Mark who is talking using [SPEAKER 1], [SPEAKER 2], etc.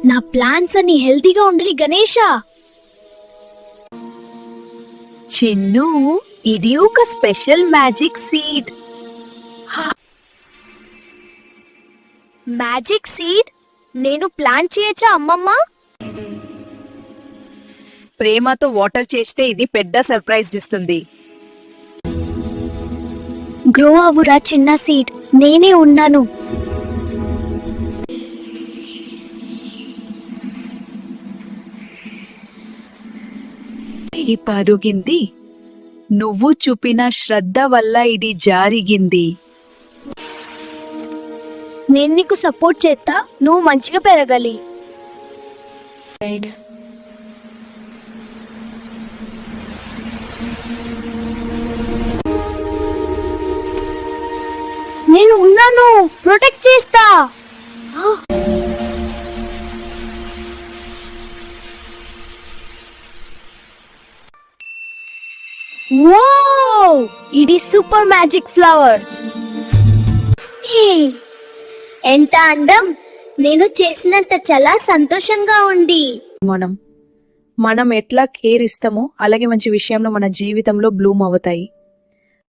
[SPEAKER 1] నా ప్లాంట్స్ అన్ని హెల్తీగా ఉండాలి గణేష.
[SPEAKER 2] చిన్ను, ఇది ఒక special magic seed.
[SPEAKER 1] Magic seed నేను ప్లాంట్ చేయొచ్చా అమ్మమ్మ?
[SPEAKER 2] ప్రేమతో వాటర్ చేస్తే ఇది పెద్ద సర్ప్రైజ్ ఇస్తుంది.
[SPEAKER 1] గ్రో అవ్వురా చిన్న సీడ్, నేనే ఉన్నాను.
[SPEAKER 2] ఈ పరుగింది. నువ్వు చూపిన శ్రద్ధ వల్ల ఇది జరిగింది.
[SPEAKER 1] నేను నీకు సపోర్ట్ చేస్తా, నువ్వు మంచిగా పెరగాలి. నేను ఉన్నాను, ప్రొటెక్ట్ చేస్తా. వావ్, ఇది సూపర్ మ్యాజిక్ ఫ్లవర్. ఎంత అందం! నేను చేసినంత చాలా సంతోషంగా ఉంది.
[SPEAKER 3] మనం ఎట్లా కేర్ ఇస్తామో అలాగే మంచి విషయంలో మన జీవితంలో బ్లూమ్ అవుతాయి.